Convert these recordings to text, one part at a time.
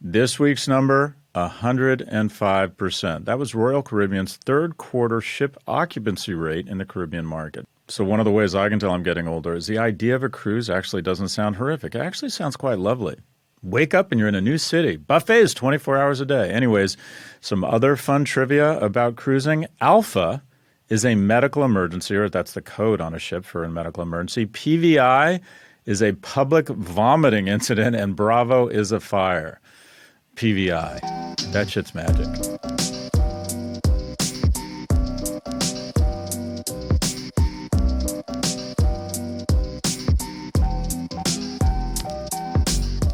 This week's number, 105%. That was Royal Caribbean's third quarter ship occupancy rate in the Caribbean market. So one of the ways I can tell I'm getting older is the idea of a cruise actually doesn't sound horrific. It actually sounds quite lovely. Wake up and you're in a new city. Buffets 24 hours a day. Anyways, some other fun trivia about cruising. Alpha is a medical emergency, or that's the code on a ship for a medical emergency. PVI is a public vomiting incident, and Bravo is a fire. PVI. That shit's magic.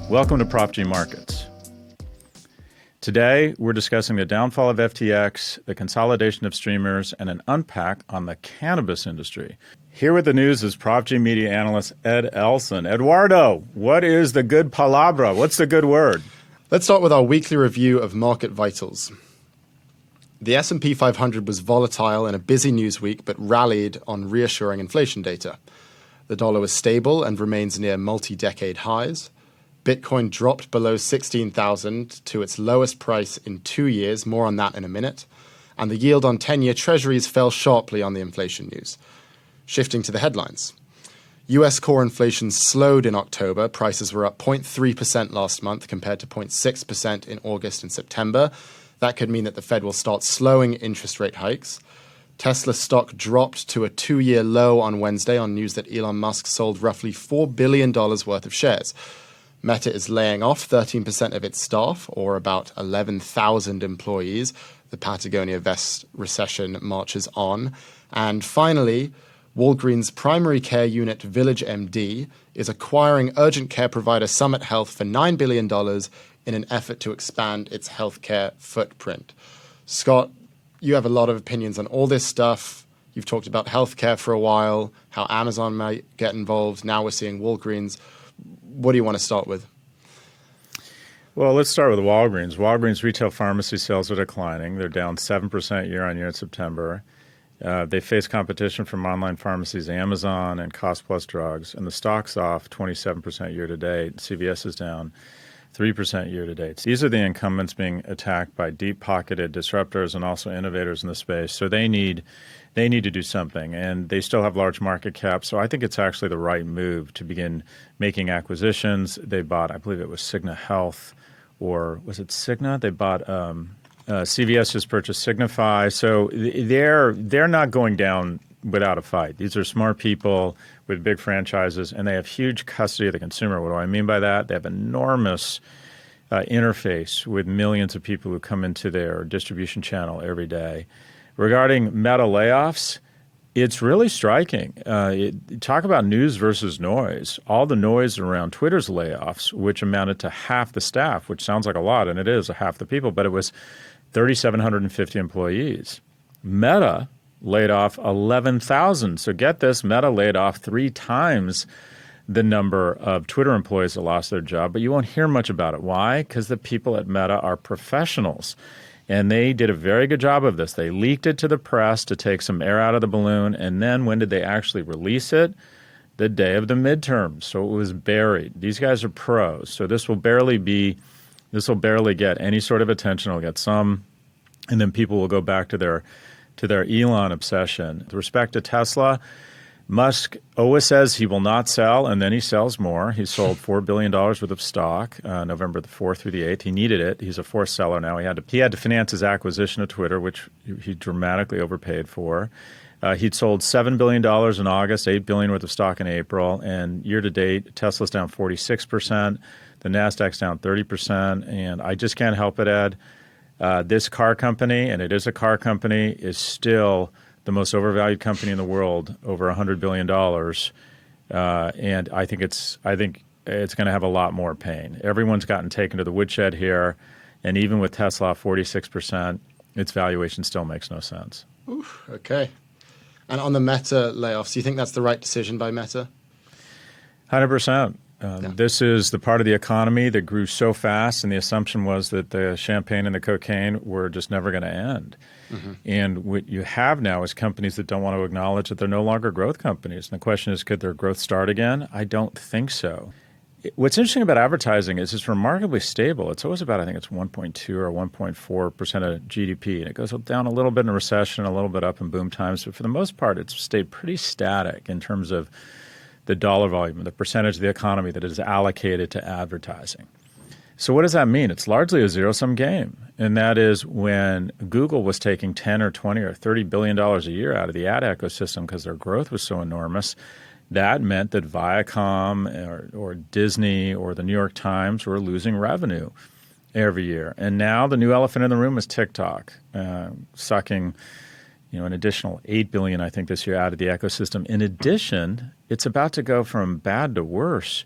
Welcome to Prof G Markets. Today, we're discussing the downfall of FTX, the consolidation of streamers, and an unpack on the cannabis industry. Here with the news is Prof G media analyst Ed Elson. Eduardo, what is the good palabra? What's the good word? Let's start with our weekly review of market vitals. The S&P 500 was volatile in a busy news week, but rallied on reassuring inflation data. The dollar was stable and remains near multi-decade highs. Bitcoin dropped below 16,000 to its lowest price in 2 years. More on that in a minute. And the yield on 10-year treasuries fell sharply on the inflation news. Shifting to the headlines. U.S. core inflation slowed in October. Prices were up 0.3% last month compared to 0.6% in August and September. That could mean that the Fed will start slowing interest rate hikes. Tesla stock dropped to a 2-year low on Wednesday on news that Elon Musk sold roughly $4 billion worth of shares. Meta is laying off 13% of its staff, or about 11,000 employees. The Patagonia Vest recession marches on. And finally, Walgreens' primary care unit VillageMD is acquiring urgent care provider Summit Health for $9 billion in an effort to expand its healthcare footprint. Scott, you have a lot of opinions on all this stuff. You've talked about healthcare for a while, how Amazon might get involved. Now we're seeing Walgreens. What do you want to start with? Well, let's start with Walgreens. Walgreens retail pharmacy sales are declining. They're down 7% year on year in September. They face competition from online pharmacies, Amazon and Cost Plus Drugs, and the stock's off 27% year to date. CVS is down 3% year to date. These are the incumbents being attacked by deep-pocketed disruptors and also innovators in the space. So they need to do something, and they still have large market caps. So I think it's actually the right move to begin making acquisitions. They bought, I believe it was Cigna Health, or was it Cigna? They bought CVS just purchased Signify. So they're not going down without a fight. These are smart people with big franchises, and they have huge custody of the consumer. What do I mean by that? They have enormous interface with millions of people who come into their distribution channel every day. Regarding Meta layoffs, it's really striking. Talk about news versus noise. All the noise around Twitter's layoffs, which amounted to half the staff, which sounds like a lot, and it is half the people, but it was 3,750 employees. Meta laid off 11,000. So get this, Meta laid off 3 times the number of Twitter employees that lost their job, but you won't hear much about it. Why? Because the people at Meta are professionals. And they did a very good job of this. They leaked it to the press to take some air out of the balloon. And then when did they actually release it? The day of the midterms. So it was buried. These guys are pros. So this will barely get any sort of attention. It'll get some. And then people will go back to their Elon obsession. With respect to Tesla, Musk always says he will not sell, and then he sells more. He sold $4 billion worth of stock November the 4th through the 8th. He needed it. He's a forced seller now. He had to finance his acquisition of Twitter, which he dramatically overpaid for. He'd sold $7 billion in August, $8 billion worth of stock in April, and year to date, Tesla's down 46%. The Nasdaq's down 30%, and I just can't help it, Ed. This car company, and it is a car company, is still the most overvalued company in the world, over $100 billion, and I think it's going to have a lot more pain. Everyone's gotten taken to the woodshed here, and even with Tesla 46%, its valuation still makes no sense. Oof, okay. And on the Meta layoffs, do you think that's the right decision by Meta? 100%. This is the part of the economy that grew so fast, and the assumption was that the champagne and the cocaine were just never going to end. Mm-hmm. And what you have now is companies that don't want to acknowledge that they're no longer growth companies. And the question is, could their growth start again? I don't think so. What's interesting about advertising is it's remarkably stable. It's always about, I think it's 1.2 or 1.4% of GDP. And it goes down a little bit in a recession, a little bit up in boom times. But for the most part, it's stayed pretty static in terms of the dollar volume, the percentage of the economy that is allocated to advertising. So what does that mean? It's largely a zero-sum game. And that is when Google was taking 10 or 20 or $30 billion a year out of the ad ecosystem because their growth was so enormous, that meant that Viacom or Disney or the New York Times were losing revenue every year. And now the new elephant in the room is TikTok, sucking an additional $8 billion, I think, this year out of the ecosystem. In addition, it's about to go from bad to worse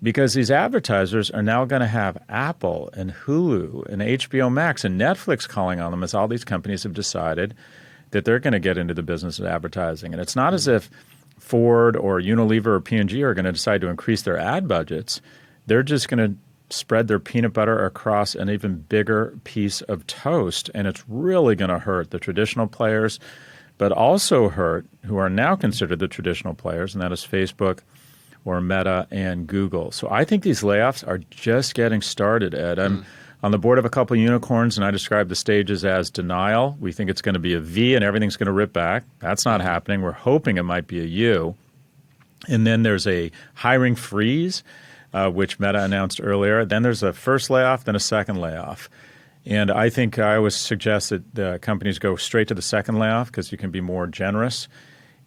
because these advertisers are now going to have Apple and Hulu and HBO Max and Netflix calling on them as all these companies have decided that they're going to get into the business of advertising. And it's not as if Ford or Unilever or P&G are going to decide to increase their ad budgets. They're just going to spread their peanut butter across an even bigger piece of toast. And it's really going to hurt the traditional players, but also hurt who are now considered the traditional players, and that is Facebook or Meta and Google. So I think these layoffs are just getting started, Ed. I'm on the board of a couple of unicorns, and I describe the stages as denial. We think it's going to be a V and everything's going to rip back. That's not happening. We're hoping it might be a U. And then there's a hiring freeze, which Meta announced earlier. Then there's a first layoff, then a second layoff. And I think I always suggest that the companies go straight to the second layoff because you can be more generous.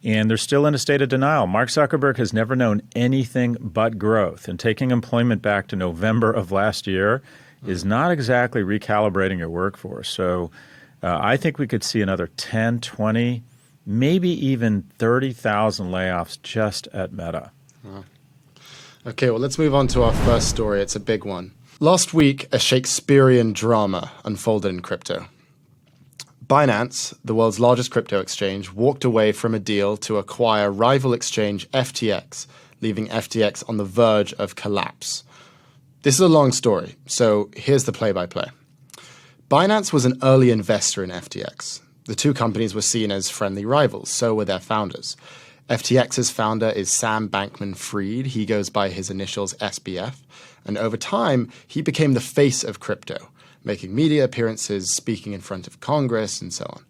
And they're still in a state of denial. Mark Zuckerberg has never known anything but growth. And taking employment back to November of last year is not exactly recalibrating your workforce. So I think we could see another 10, 20, maybe even 30,000 layoffs just at Meta. Wow. Okay, well, let's move on to our first story. It's a big one. Last week, a Shakespearean drama unfolded in crypto. Binance, the world's largest crypto exchange, walked away from a deal to acquire rival exchange FTX, leaving FTX on the verge of collapse. This is a long story, so here's the play-by-play. Binance was an early investor in FTX. The two companies were seen as friendly rivals, so were their founders. FTX's founder is Sam Bankman-Fried. He goes by his initials SBF, and over time, he became the face of crypto, making media appearances, speaking in front of Congress, and so on.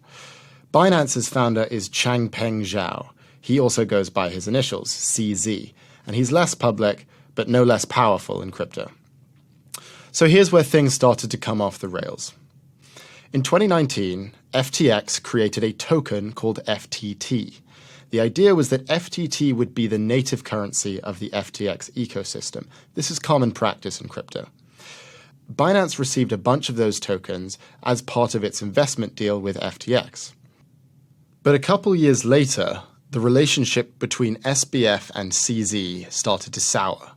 Binance's founder is Changpeng Zhao. He also goes by his initials, CZ, and he's less public, but no less powerful in crypto. So here's where things started to come off the rails. In 2019, FTX created a token called FTT. The idea was that FTT would be the native currency of the FTX ecosystem. This is common practice in crypto. Binance received a bunch of those tokens as part of its investment deal with FTX. But a couple years later, the relationship between SBF and CZ started to sour.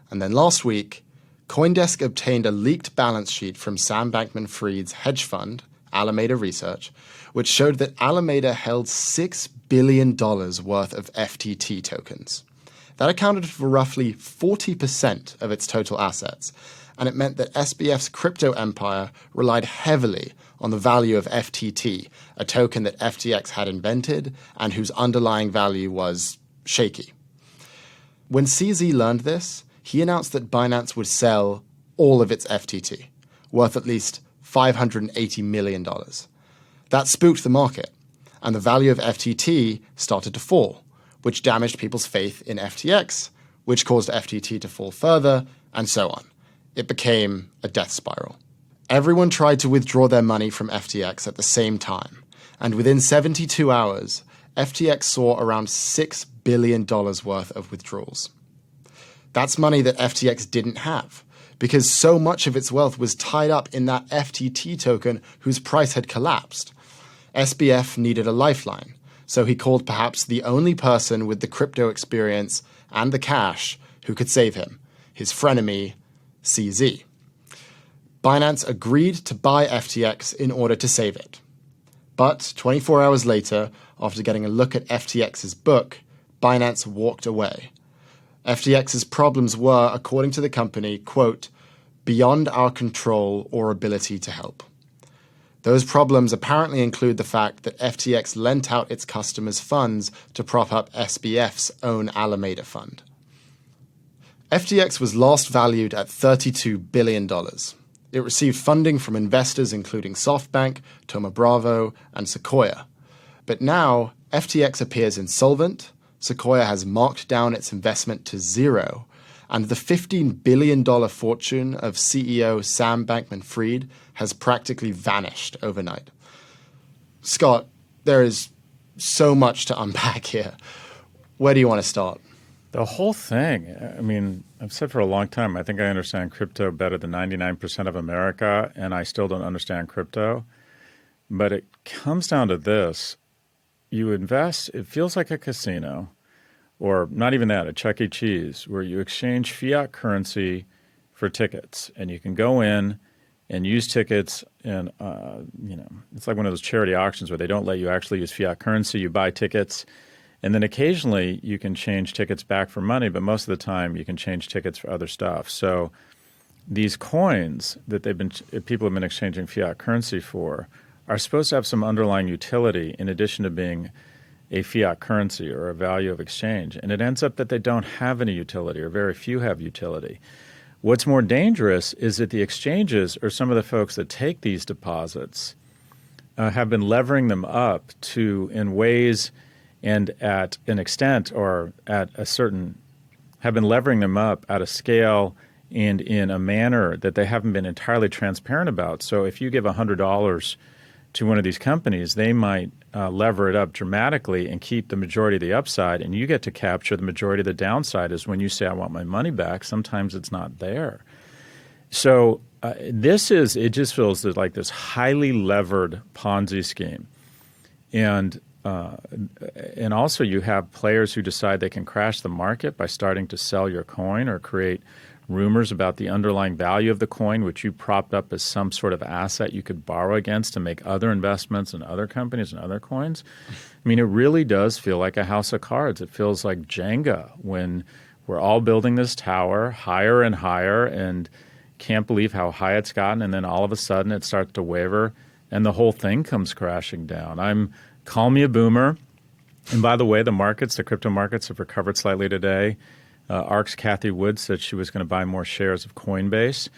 And then last week, CoinDesk obtained a leaked balance sheet from Sam Bankman-Fried's hedge fund, Alameda Research, which showed that Alameda held $6 billion worth of FTT tokens. That accounted for roughly 40% of its total assets, and it meant that SBF's crypto empire relied heavily on the value of FTT, a token that FTX had invented and whose underlying value was shaky. When CZ learned this, he announced that Binance would sell all of its FTT, worth at least $580 million. That spooked the market, and the value of FTT started to fall, which damaged people's faith in FTX, which caused FTT to fall further, and so on. It became a death spiral. Everyone tried to withdraw their money from FTX at the same time, and within 72 hours, FTX saw around $6 billion worth of withdrawals. That's money that FTX didn't have, because so much of its wealth was tied up in that FTT token whose price had collapsed. SBF needed a lifeline, so he called perhaps the only person with the crypto experience and the cash who could save him, his frenemy, CZ. Binance agreed to buy FTX in order to save it. But 24 hours later, after getting a look at FTX's book, Binance walked away. FTX's problems were, according to the company, quote, beyond our control or ability to help. Those problems apparently include the fact that FTX lent out its customers' funds to prop up SBF's own Alameda fund. FTX was last valued at $32 billion. It received funding from investors including SoftBank, Thoma Bravo, and Sequoia. But now, FTX appears insolvent, Sequoia has marked down its investment to zero, and the $15 billion fortune of CEO Sam Bankman-Fried has practically vanished overnight. Scott, there is so much to unpack here. Where do you want to start? The whole thing, I mean, I've said for a long time, I think I understand crypto better than 99% of America, and I still don't understand crypto. But it comes down to this. You invest, it feels like a casino, or not even that, a Chuck E. Cheese, where you exchange fiat currency for tickets. And you can go in and use tickets, and it's like one of those charity auctions where they don't let you actually use fiat currency. You buy tickets. And then occasionally you can change tickets back for money, but most of the time you can change tickets for other stuff. So these coins that people have been exchanging fiat currency for are supposed to have some underlying utility in addition to being a fiat currency or a value of exchange. And it ends up that they don't have any utility, or very few have utility. What's more dangerous is that the exchanges, or some of the folks that take these deposits, have been levering them up in ways and at an extent, or at a certain, have been levering them up at a scale and in a manner that they haven't been entirely transparent about. So if you give $100 to one of these companies, they might lever it up dramatically and keep the majority of the upside, and you get to capture the majority of the downside. Is when you say, I want my money back, sometimes it's not there. So it just feels like this highly levered Ponzi scheme. And also you have players who decide they can crash the market by starting to sell your coin or create rumors about the underlying value of the coin, which you propped up as some sort of asset you could borrow against to make other investments in other companies and other coins. I mean, it really does feel like a house of cards. It feels like Jenga when we're all building this tower higher and higher and can't believe how high it's gotten, and then all of a sudden it starts to waver and the whole thing comes crashing down. Call me a boomer. And by the way, the crypto markets have recovered slightly today. ARK's Cathie Wood said she was going to buy more shares of Coinbase.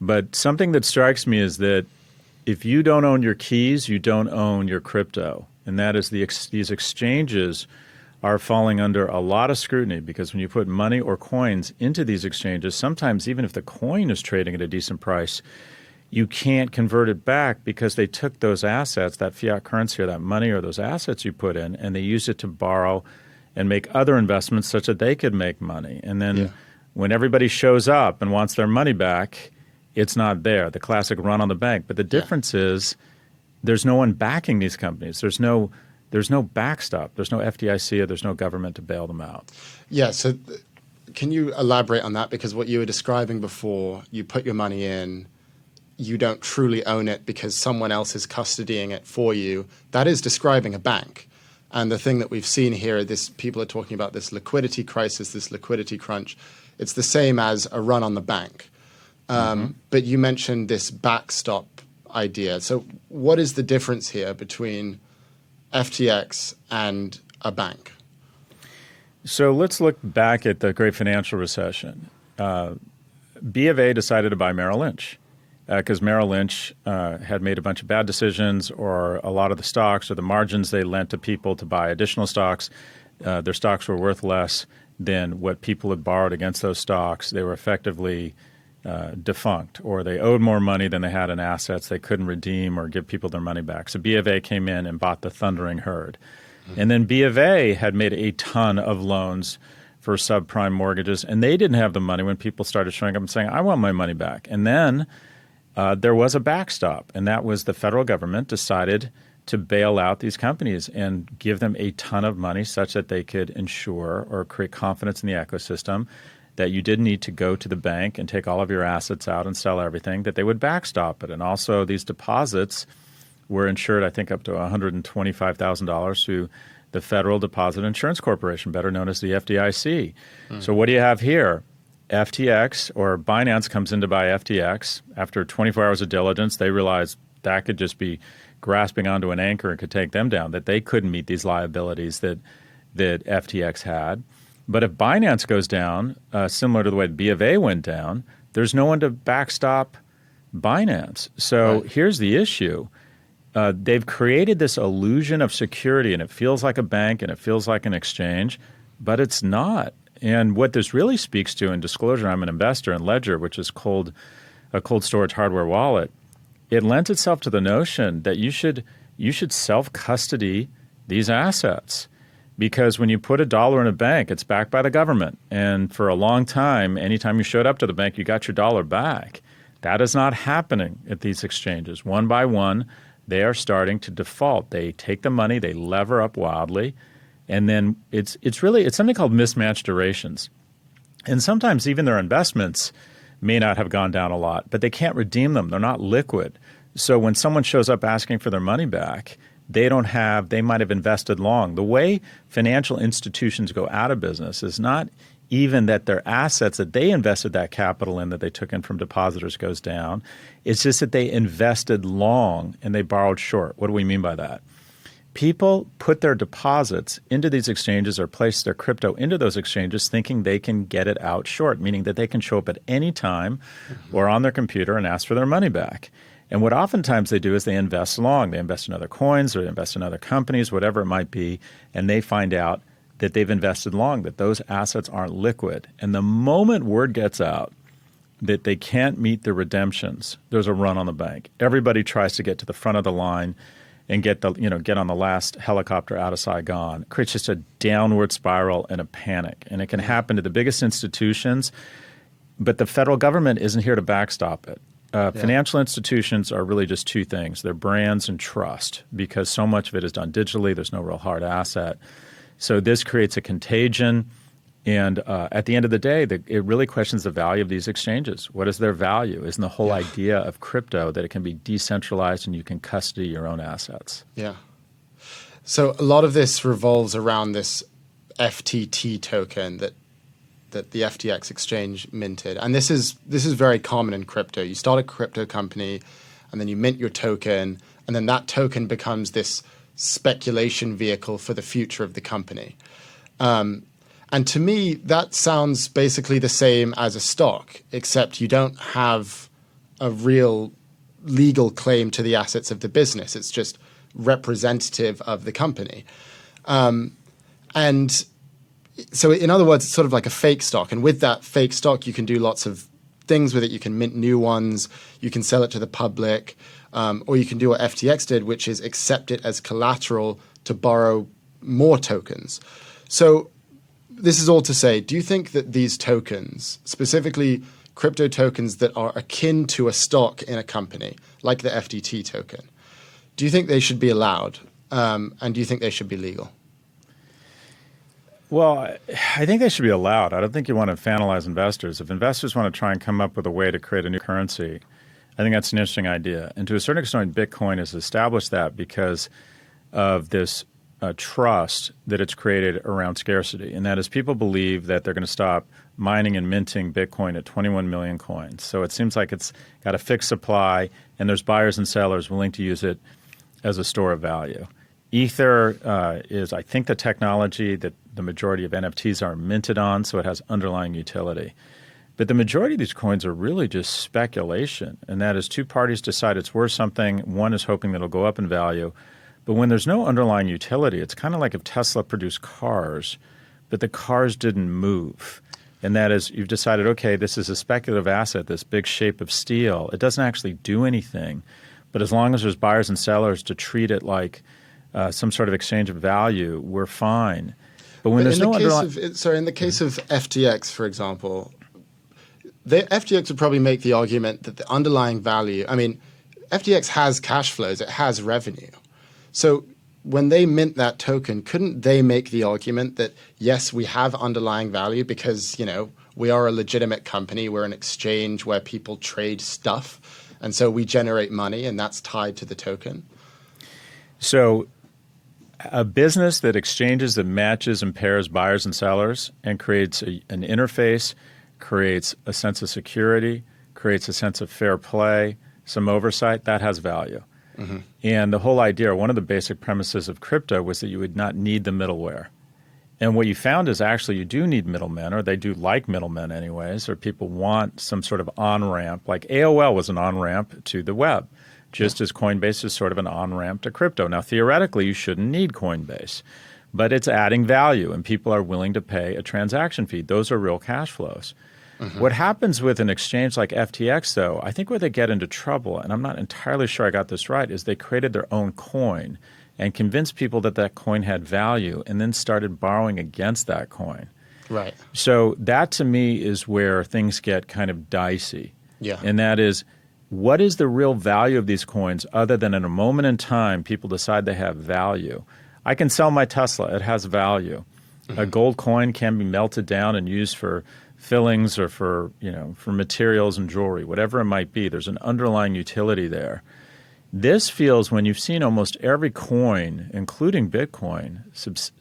But something that strikes me is that if you don't own your keys, you don't own your crypto. And that is these exchanges are falling under a lot of scrutiny, because when you put money or coins into these exchanges, sometimes even if the coin is trading at a decent price, you can't convert it back because they took those assets, that fiat currency or that money or those assets you put in, and they used it to borrow and make other investments such that they could make money. And then when everybody shows up and wants their money back, it's not there, the classic run on the bank. But the difference is there's no one backing these companies. There's no backstop. There's no FDIC, or there's no government to bail them out. Yeah, so can you elaborate on that? Because what you were describing before, you put your money in, you don't truly own it because someone else is custodying it for you. That is describing a bank. And the thing that we've seen here, people are talking about this liquidity crisis, this liquidity crunch. It's the same as a run on the bank. But you mentioned this backstop idea. So what is the difference here between FTX and a bank? So let's look back at the great financial recession. B of A decided to buy Merrill Lynch, because Merrill Lynch had made a bunch of bad decisions, or a lot of the stocks or the margins they lent to people to buy additional stocks, their stocks were worth less than what people had borrowed against those stocks. They were effectively defunct, or they owed more money than they had in assets. They couldn't redeem or give people their money back. So B of A came in and bought the thundering herd. And then B of A had made a ton of loans for subprime mortgages, and they didn't have the money when people started showing up and saying, I want my money back. And then there was a backstop, and that was the federal government decided to bail out these companies and give them a ton of money such that they could ensure or create confidence in the ecosystem that you didn't need to go to the bank and take all of your assets out and sell everything, that they would backstop it. And also these deposits were insured, I think, up to $125,000 to the Federal Deposit Insurance Corporation, better known as the FDIC. So what do you have here? FTX, or Binance, comes in to buy FTX. After 24 hours of diligence, they realized that could just be grasping onto an anchor and could take them down, that they couldn't meet these liabilities that FTX had. But if Binance goes down, similar to the way B of A went down, there's no one to backstop Binance. So here's the issue. They've created this illusion of security, and it feels like a bank and it feels like an exchange, but it's not. And what this really speaks to, in disclosure, I'm an investor in Ledger, which is a cold storage hardware wallet. It lends itself to the notion that you should self-custody these assets. Because when you put $1 in a bank, it's backed by the government. And for a long time, anytime you showed up to the bank, you got your dollar back. That is not happening at these exchanges. One by one, they are starting to default. They take the money, they lever up wildly, and then it's something called mismatched durations. And sometimes even their investments may not have gone down a lot, but they can't redeem them. They're not liquid. So when someone shows up asking for their money back, they might have invested long. The way financial institutions go out of business is not even that their assets that they invested that capital in that they took in from depositors goes down. It's just that they invested long and they borrowed short. What do we mean by that? People put their deposits into these exchanges or place their crypto into those exchanges thinking they can get it out short, meaning that they can show up at any time or on their computer and ask for their money back. And what oftentimes they do is they invest long. They invest in other coins or they invest in other companies, whatever it might be, and they find out that they've invested long, that those assets aren't liquid. And the moment word gets out that they can't meet the redemptions, there's a run on the bank. Everybody tries to get to the front of the line and get on the last helicopter out of Saigon. It creates just a downward spiral and a panic. And it can happen to the biggest institutions, but the federal government isn't here to backstop it. Financial institutions are really just two things. They're brands and trust, because so much of it is done digitally. There's no real hard asset. So this creates a contagion. And at the end of the day, it really questions the value of these exchanges. What is their value? Isn't the whole idea of crypto that it can be decentralized and you can custody your own assets? Yeah. So a lot of this revolves around this FTT token that the FTX exchange minted. And this is very common in crypto. You start a crypto company and then you mint your token, and then that token becomes this speculation vehicle for the future of the company. And to me, that sounds basically the same as a stock, except you don't have a real legal claim to the assets of the business. It's just representative of the company. And so in other words, it's sort of like a fake stock. And with that fake stock, you can do lots of things with it. You can mint new ones. You can sell it to the public. Or you can do what FTX did, which is accept it as collateral to borrow more tokens. So this is all to say, do you think that these tokens, specifically crypto tokens that are akin to a stock in a company, like the FTT token, do you think they should be allowed? And do you think they should be legal? Well, I think they should be allowed. I don't think you want to infantilize investors. If investors want to try and come up with a way to create a new currency, I think that's an interesting idea. And to a certain extent, Bitcoin has established that because of this trust that it's created around scarcity. And that is, people believe that they're going to stop mining and minting Bitcoin at 21 million coins. So it seems like it's got a fixed supply, and there's buyers and sellers willing to use it as a store of value. Ether is, I think, the technology that the majority of NFTs are minted on, so it has underlying utility. But the majority of these coins are really just speculation, and that is two parties decide it's worth something. One is hoping that it'll go up in value. But when there's no underlying utility, it's kind of like if Tesla produced cars, but the cars didn't move. And that is, you've decided, okay, this is a speculative asset, this big shape of steel. It doesn't actually do anything. But as long as there's buyers and sellers to treat it like some sort of exchange of value, we're fine. But when there's no underlying... in the case of FTX, for example, FTX would probably make the argument that the underlying value, I mean, FTX has cash flows, it has revenue. So when they mint that token, couldn't they make the argument that, yes, we have underlying value because, we are a legitimate company, we're an exchange where people trade stuff, and so we generate money, and that's tied to the token? So a business that exchanges, that matches and pairs buyers and sellers and creates an interface, creates a sense of security, creates a sense of fair play, some oversight, that has value. Mm-hmm. And the whole idea, one of the basic premises of crypto was that you would not need the middleware. And what you found is actually you do need middlemen, or they do like middlemen anyways, or people want some sort of on-ramp. Like AOL was an on-ramp to the web, just as Coinbase is sort of an on-ramp to crypto. Now, theoretically, you shouldn't need Coinbase, but it's adding value, and people are willing to pay a transaction fee. Those are real cash flows. What happens with an exchange like FTX, though, I think where they get into trouble, and I'm not entirely sure I got this right, is they created their own coin and convinced people that that coin had value and then started borrowing against that coin. Right. So that to me is where things get kind of dicey. Yeah. And that is, what is the real value of these coins other than in a moment in time people decide they have value? I can sell my Tesla. It has value. A gold coin can be melted down and used for fillings or for materials and jewelry, whatever it might be. There's an underlying utility there. This feels, when you've seen almost every coin, including Bitcoin,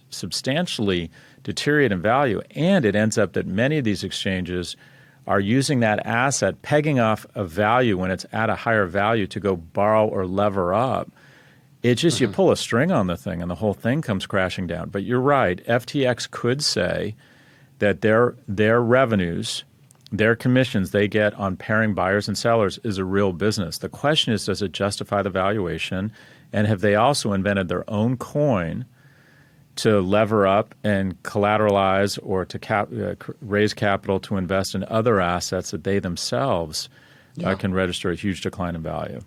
substantially deteriorate in value, and it ends up that many of these exchanges are using that asset, pegging off a value when it's at a higher value to go borrow or lever up. It's just you pull a string on the thing and the whole thing comes crashing down. But you're right. FTX could say that their revenues, their commissions they get on pairing buyers and sellers is a real business. The question is, does it justify the valuation? And have they also invented their own coin to lever up and collateralize or to raise capital to invest in other assets that they themselves can register a huge decline in value?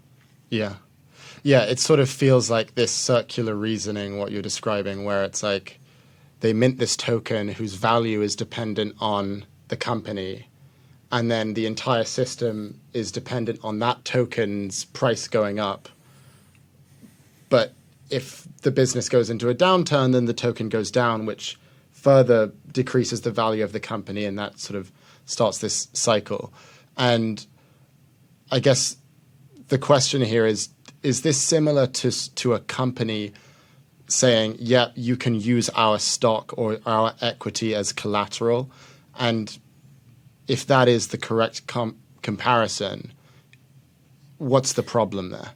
Yeah. Yeah, it sort of feels like this circular reasoning, what you're describing, where it's like they mint this token whose value is dependent on the company, and then the entire system is dependent on that token's price going up. But if the business goes into a downturn, then the token goes down, which further decreases the value of the company, and that sort of starts this cycle. And I guess the question here is this similar to a company saying, yeah, you can use our stock or our equity as collateral? And if that is the correct comparison, what's the problem there?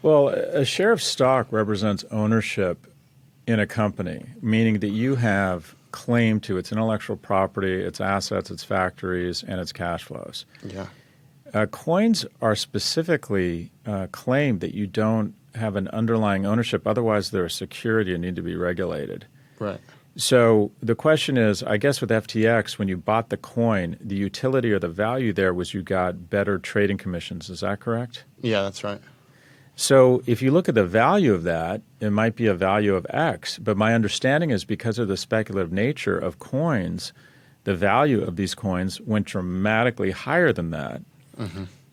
Well, a share of stock represents ownership in a company, meaning that you have claim to its intellectual property, its assets, its factories, and its cash flows. Yeah. Coins are specifically claimed that you don't have an underlying ownership. Otherwise, they're a security and need to be regulated. Right. So the question is, I guess with FTX, when you bought the coin, the utility or the value there was you got better trading commissions. Is that correct? Yeah, that's right. So if you look at the value of that, it might be a value of X. But my understanding is because of the speculative nature of coins, the value of these coins went dramatically higher than that.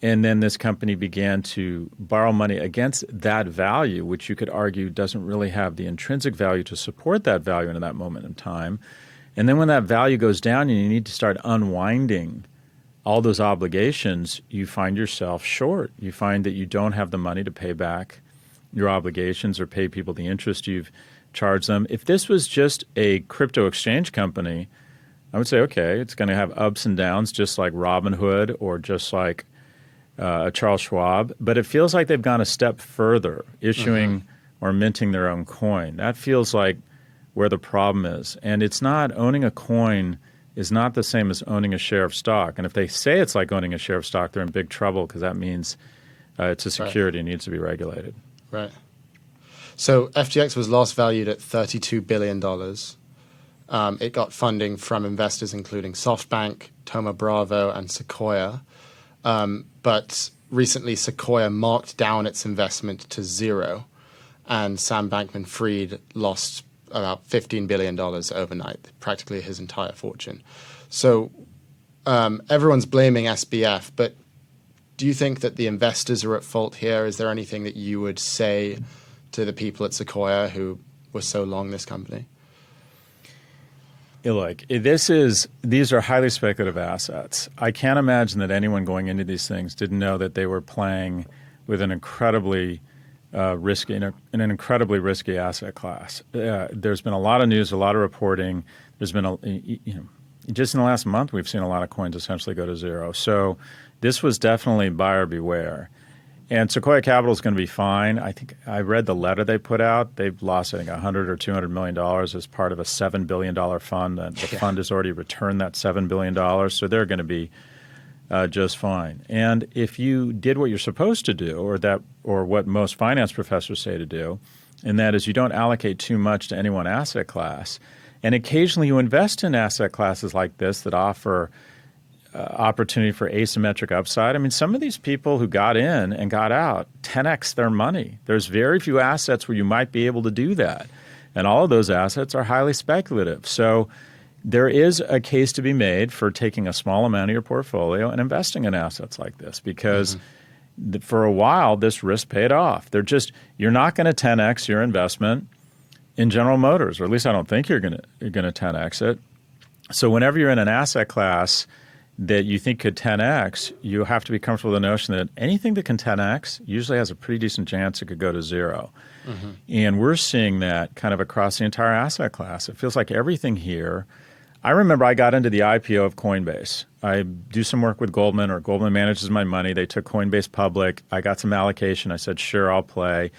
And then this company began to borrow money against that value, which you could argue doesn't really have the intrinsic value to support that value in that moment in time. And then when that value goes down and you need to start unwinding all those obligations, you find yourself short. You find that you don't have the money to pay back your obligations or pay people the interest you've charged them. If this was just a crypto exchange company, I would say, okay, it's going to have ups and downs just like Robinhood or just like Charles Schwab. But it feels like they've gone a step further, issuing or minting their own coin. That feels like where the problem is. And it's not, owning a coin is not the same as owning a share of stock. And if they say it's like owning a share of stock, they're in big trouble because that means it's a security and needs to be regulated. Right. So FTX was last valued at $32 billion. It got funding from investors including SoftBank, Thoma Bravo, and Sequoia. But recently Sequoia marked down its investment to zero, and Sam Bankman-Fried lost about $15 billion overnight, practically his entire fortune. So everyone's blaming SBF, but do you think that the investors are at fault here? Is there anything that you would say to the people at Sequoia who were so long this company? Look, these are highly speculative assets. I can't imagine that anyone going into these things didn't know that they were playing with an incredibly risky asset class. There's been a lot of news, a lot of reporting. There's been just in the last month, we've seen a lot of coins essentially go to zero. So this was definitely buyer beware. And Sequoia Capital is going to be fine. I think I read the letter they put out. They've lost, I think, $100 or $200 million as part of a $7 billion fund. And the fund has already returned that $7 billion. So they're going to be just fine. And if you did what you're supposed to do, or what most finance professors say to do, and that is you don't allocate too much to any one asset class, and occasionally you invest in asset classes like this that offer opportunity for asymmetric upside. I mean, some of these people who got in and got out 10x their money. There's very few assets where you might be able to do that. And all of those assets are highly speculative. So there is a case to be made for taking a small amount of your portfolio and investing in assets like this because for a while this risk paid off. You're not going to 10x your investment in General Motors, or at least I don't think you're going to 10x it. So whenever you're in an asset class that you think could 10x, you have to be comfortable with the notion that anything that can 10x usually has a pretty decent chance it could go to zero. And we're seeing that kind of across the entire asset class. It feels like everything here. I remember I got into the IPO of Coinbase. I do some work with Goldman, or Goldman manages my money. They took Coinbase public. I got some allocation. I said, sure, I'll play.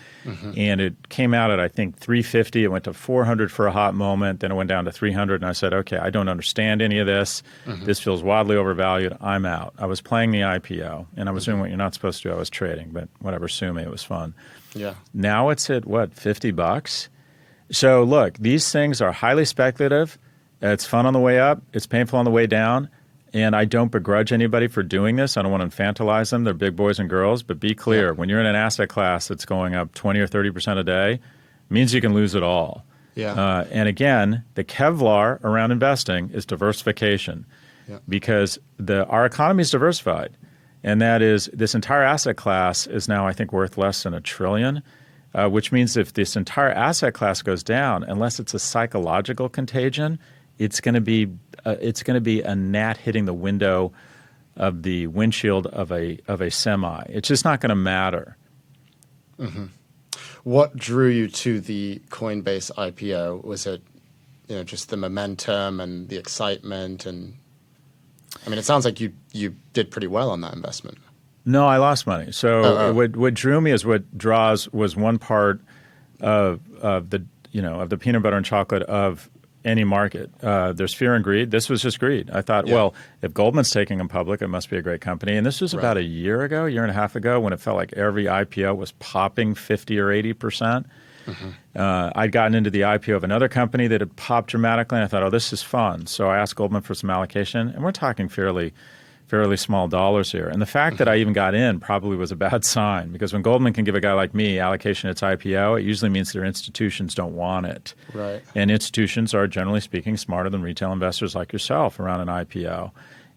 And it came out at, I think, 350. It went to 400 for a hot moment. Then it went down to 300. And I said, okay, I don't understand any of this. This feels wildly overvalued. I'm out. I was playing the IPO, and I was doing what you're not supposed to do. I was trading, but whatever, sue me. It was fun. Yeah. Now it's at, what, $50? So look, these things are highly speculative. It's fun on the way up. It's painful on the way down. And I don't begrudge anybody for doing this. I don't want to infantilize them. They're big boys and girls. But be clear, when you're in an asset class that's going up 20 or 30% a day, it means you can lose it all. Yeah. And again, the Kevlar around investing is diversification because our economy is diversified. And that is this entire asset class is now, I think, worth less than $1 trillion. Which means if this entire asset class goes down, unless it's a psychological contagion, it's going to be a gnat hitting the window of the windshield of a semi. It's just not going to matter. What drew you to the Coinbase IPO? Was it, just the momentum and the excitement? And I mean, it sounds like you did pretty well on that investment. No, I lost money. So what drew me is what draws was one part of the peanut butter and chocolate of any market. There's fear and greed. This was just greed. I thought, well, if Goldman's taking them public, it must be a great company. And this was about a year and a half ago, when it felt like every IPO was popping 50 or 80%. I'd gotten into the IPO of another company that had popped dramatically, and I thought, oh, this is fun. So I asked Goldman for some allocation, and we're talking fairly small dollars here. And the fact that I even got in probably was a bad sign, because when Goldman can give a guy like me allocation at its IPO, it usually means their institutions don't want it. Right. And institutions are, generally speaking, smarter than retail investors like yourself around an IPO.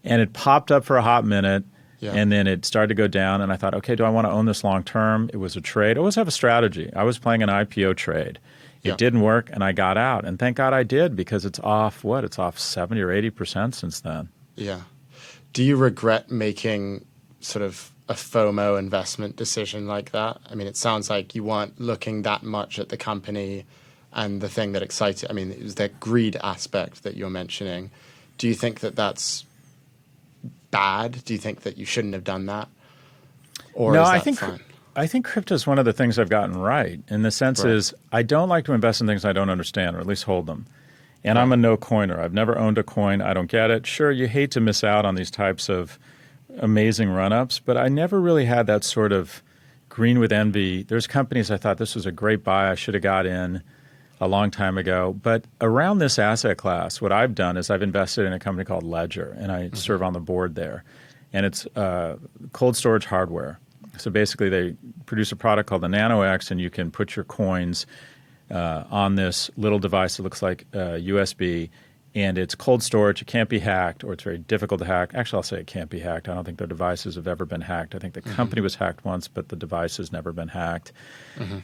And it popped up for a hot minute, and then it started to go down. And I thought, okay, do I want to own this long term? It was a trade. I always have a strategy. I was playing an IPO trade. It didn't work, and I got out. And thank God I did, because it's off, It's off 70 or 80% since then. Yeah. Do you regret making sort of a FOMO investment decision like that? I mean, it sounds like you weren't looking that much at the company and the thing that excited. I mean, it was that greed aspect that you're mentioning. Do you think that that's bad? Do you think that you shouldn't have done that? Or no, is that fine? I think crypto is one of the things I've gotten right. And the sense is I don't like to invest in things I don't understand, or at least hold them. And I'm a no-coiner. I've never owned a coin. I don't get it. Sure, you hate to miss out on these types of amazing run-ups, but I never really had that sort of green with envy. There's companies I thought this was a great buy. I should have got in a long time ago. But around this asset class, what I've done is I've invested in a company called Ledger, and I serve on the board there. And it's cold storage hardware. So basically they produce a product called the Nano X, and you can put your coins on this little device that looks like USB, and it's cold storage. It can't be hacked, or it's very difficult to hack. Actually, I'll say it can't be hacked. I don't think their devices have ever been hacked. I think the company was hacked once, but the device has never been hacked.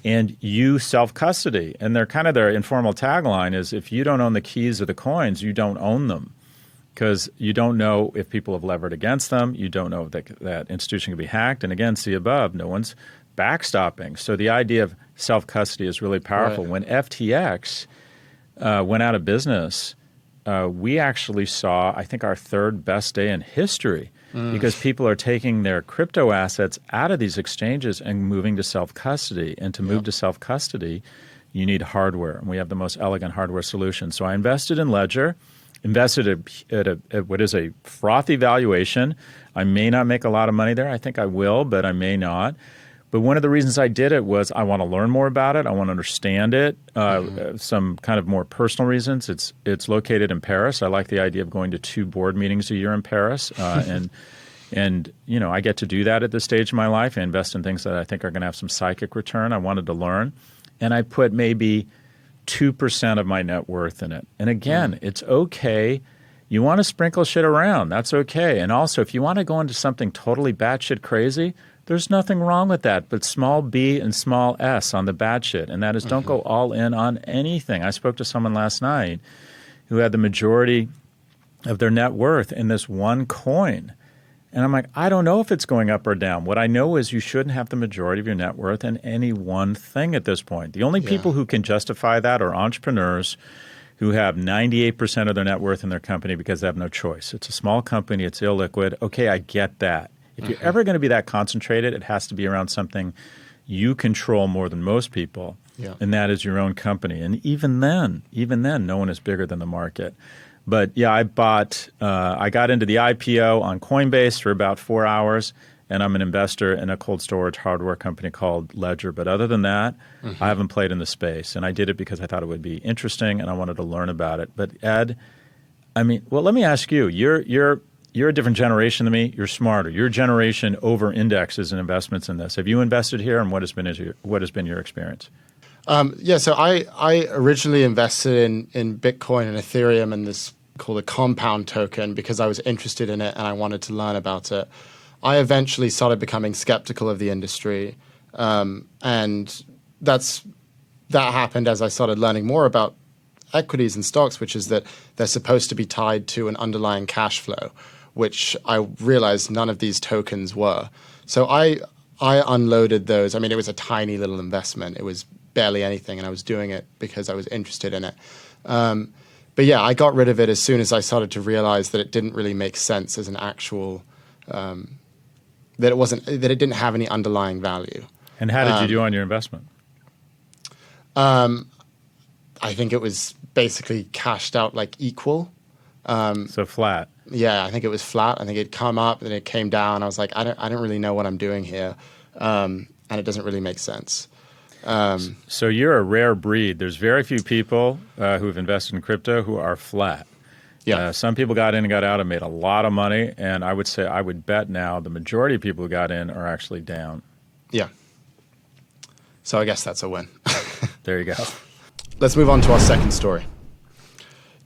And you self-custody. And their informal tagline is, if you don't own the keys of the coins, you don't own them, because you don't know if people have levered against them. You don't know if that institution can be hacked. And again, see above, no one's backstopping. So the idea of self-custody is really powerful. When FTX went out of business, we actually saw, I think, our third best day in history because people are taking their crypto assets out of these exchanges and moving to self-custody. And to move to self-custody, you need hardware. And we have the most elegant hardware solution. So I invested in Ledger, invested at what is a frothy valuation. I may not make a lot of money there. I think I will, but I may not. But one of the reasons I did it was I want to learn more about it. I want to understand it. Some kind of more personal reasons. It's located in Paris. I like the idea of going to 2 board meetings a year in Paris, and you know I get to do that at this stage of my life. I invest in things that I think are going to have some psychic return. I wanted to learn, and I put maybe 2% of my net worth in it. And again, it's okay. You want to sprinkle shit around. That's okay. And also, if you want to go into something totally batshit crazy, there's nothing wrong with that, but small b and small s on the bad shit. And that is don't go all in on anything. I spoke to someone last night who had the majority of their net worth in this one coin. And I'm like, I don't know if it's going up or down. What I know is you shouldn't have the majority of your net worth in any one thing at this point. The only people who can justify that are entrepreneurs who have 98% of their net worth in their company because they have no choice. It's a small company. It's illiquid. Okay, I get that. If you're ever going to be that concentrated, it has to be around something you control more than most people, and that is your own company. And even then, no one is bigger than the market. But yeah, I got into the IPO on Coinbase for about 4 hours, and I'm an investor in a cold storage hardware company called Ledger. But other than that, I haven't played in the space, and I did it because I thought it would be interesting and I wanted to learn about it. But Ed, I mean, well, let me ask you, you're a different generation than me. You're smarter. Your generation over-indexes in investments in this. Have you invested here, and what has been your experience? So I originally invested in Bitcoin and Ethereum and this called a compound token because I was interested in it and I wanted to learn about it. I eventually started becoming skeptical of the industry, and that happened as I started learning more about equities and stocks, which is that they're supposed to be tied to an underlying cash flow, which I realized none of these tokens were. So I unloaded those. I mean, it was a tiny little investment. It was barely anything, and I was doing it because I was interested in it. But yeah, I got rid of it as soon as I started to realize that it didn't really make sense as an actual that it didn't have any underlying value. And how did you do on your investment? I think it was basically cashed out like equal. So flat. Yeah, I think it was flat. I think it'd come up, then it came down. I was like, I don't really know what I'm doing here, and it doesn't really make sense. So you're a rare breed. There's very few people who've invested in crypto who are flat. Yeah. Some people got in and got out and made a lot of money, and I would bet now the majority of people who got in are actually down. Yeah. So I guess that's a win. There you go. Let's move on to our second story.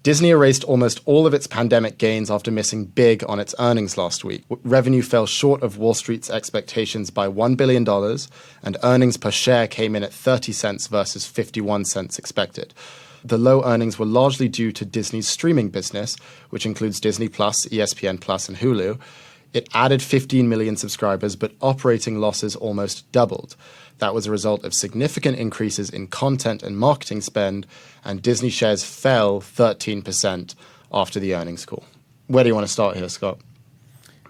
Disney erased almost all of its pandemic gains after missing big on its earnings last week. Revenue fell short of Wall Street's expectations by $1 billion, and earnings per share came in at 30 cents versus 51 cents expected. The low earnings were largely due to Disney's streaming business, which includes Disney+, ESPN+, and Hulu. It added 15 million subscribers, but operating losses almost doubled. That was a result of significant increases in content and marketing spend, and Disney shares fell 13% after the earnings call. Where do you want to start here, Scott?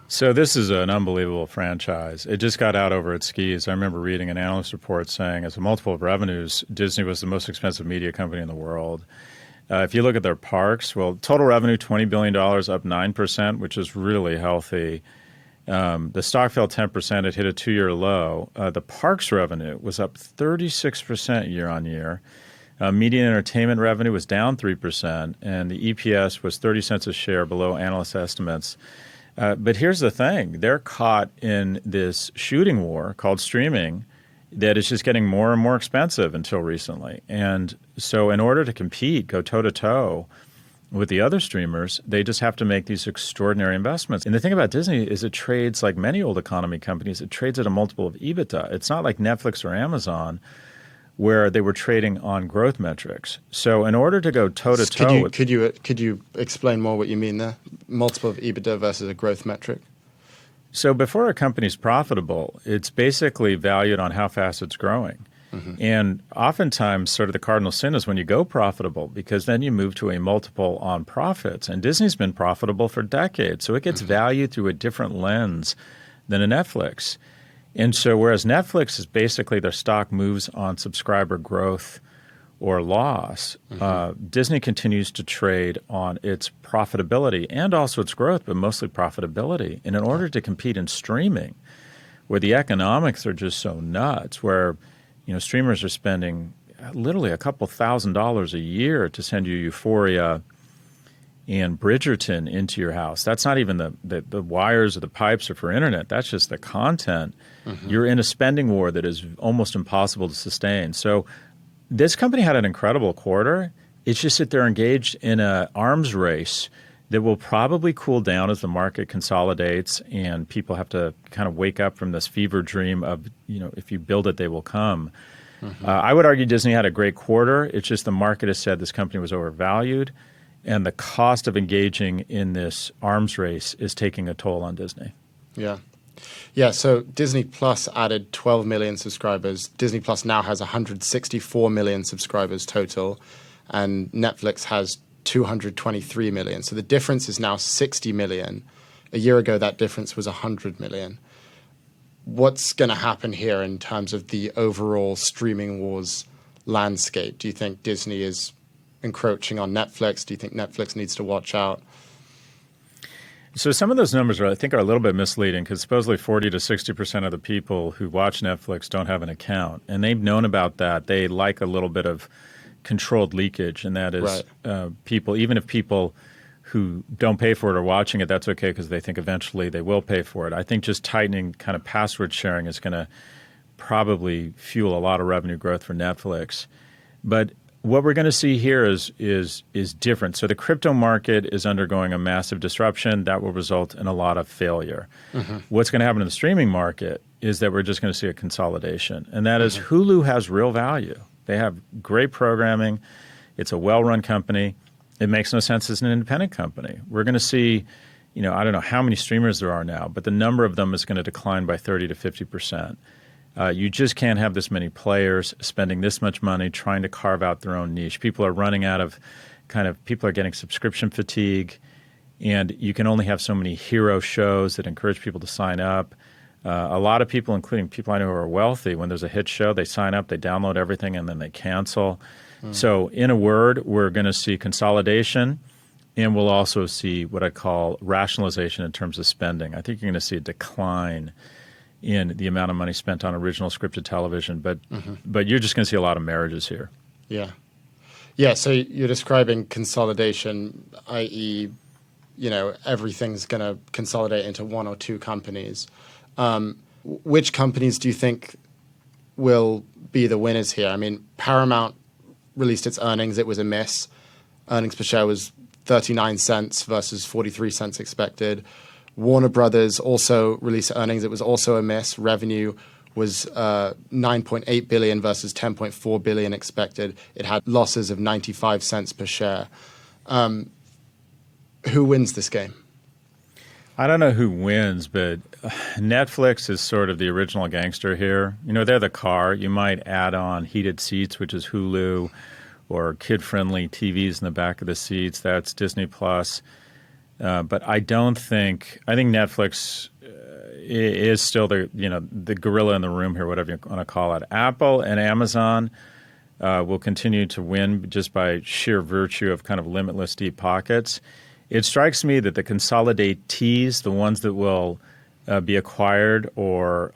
So this is an unbelievable franchise. It just got out over its skis. I remember reading an analyst report saying as a multiple of revenues, Disney was the most expensive media company in the world. If you look at their parks, well, total revenue, $20 billion, up 9%, which is really healthy. The stock fell 10%. It hit a 2-year low. The parks revenue was up 36% year on year. Media and entertainment revenue was down 3%, and the EPS was 30 cents a share below analyst estimates. But here's the thing. They're caught in this shooting war called streaming that is just getting more and more expensive until recently. And so in order to compete, go toe-to-toe with the other streamers, they just have to make these extraordinary investments. And the thing about Disney is it trades like many old economy companies. It trades at a multiple of EBITDA. It's not like Netflix or Amazon where they were trading on growth metrics. So in order to go toe-to-toe with... Could you explain more what you mean there? Multiple of EBITDA versus a growth metric? So before a company's profitable, it's basically valued on how fast it's growing. And oftentimes, sort of the cardinal sin is when you go profitable, because then you move to a multiple on profits. And Disney's been profitable for decades, so it gets valued through a different lens than a Netflix. And so whereas Netflix is basically their stock moves on subscriber growth or loss, Disney continues to trade on its profitability and also its growth, but mostly profitability. And in order to compete in streaming, where the economics are just so nuts, where streamers are spending literally a couple $1,000s a year to send you Euphoria and Bridgerton into your house. That's not even the wires or the pipes or for internet. That's just the content. You're in a spending war that is almost impossible to sustain. So this company had an incredible quarter. It's just that they're engaged in an arms race that will probably cool down as the market consolidates and people have to kind of wake up from this fever dream of, if you build it, they will come. I would argue Disney had a great quarter. It's just the market has said this company was overvalued, and the cost of engaging in this arms race is taking a toll on Disney. Yeah. Yeah, so Disney Plus added 12 million subscribers. Disney Plus now has 164 million subscribers total, and Netflix has 223 million. So the difference is now 60 million. A year ago, that difference was 100 million. What's going to happen here in terms of the overall streaming wars landscape? Do you think Disney is encroaching on Netflix? Do you think Netflix needs to watch out? So some of those numbers I think are a little bit misleading, because supposedly 40 to 60% of the people who watch Netflix don't have an account. And they've known about that. They like a little bit of controlled leakage, and that is people, even if people who don't pay for it are watching it, that's okay because they think eventually they will pay for it. I think just tightening kind of password sharing is going to probably fuel a lot of revenue growth for Netflix. But what we're going to see here is different. So the crypto market is undergoing a massive disruption that will result in a lot of failure. What's going to happen in the streaming market is that we're just going to see a consolidation, and that is Hulu has real value. They have great programming. It's a well-run company. It makes no sense as an independent company. We're going to see, I don't know how many streamers there are now, but the number of them is going to decline by 30 to 50%. You just can't have this many players spending this much money trying to carve out their own niche. People are running out of people are getting subscription fatigue, and you can only have so many hero shows that encourage people to sign up. A lot of people, including people I know who are wealthy, when there's a hit show, they sign up, they download everything, and then they cancel. So in a word, we're going to see consolidation, and we'll also see what I call rationalization in terms of spending. I think you're going to see a decline in the amount of money spent on original scripted television, but you're just going to see a lot of marriages here. Yeah, so you're describing consolidation, i.e., everything's going to consolidate into one or two companies. Which companies do you think will be the winners here? I mean, Paramount released its earnings. It was a miss. Earnings per share was 39 cents versus 43 cents expected. Warner Brothers also released earnings. It was also a miss. Revenue was 9.8 billion versus 10.4 billion expected. It had losses of 95 cents per share. Who wins this game? I don't know who wins, but Netflix is sort of the original gangster here. They're the car. You might add on heated seats, which is Hulu, or kid-friendly TVs in the back of the seats. That's Disney Plus. But I think Netflix is still the gorilla in the room here, whatever you want to call it. Apple and Amazon will continue to win just by sheer virtue of kind of limitless deep pockets. It strikes me that the consolidatees, the ones that will be acquired or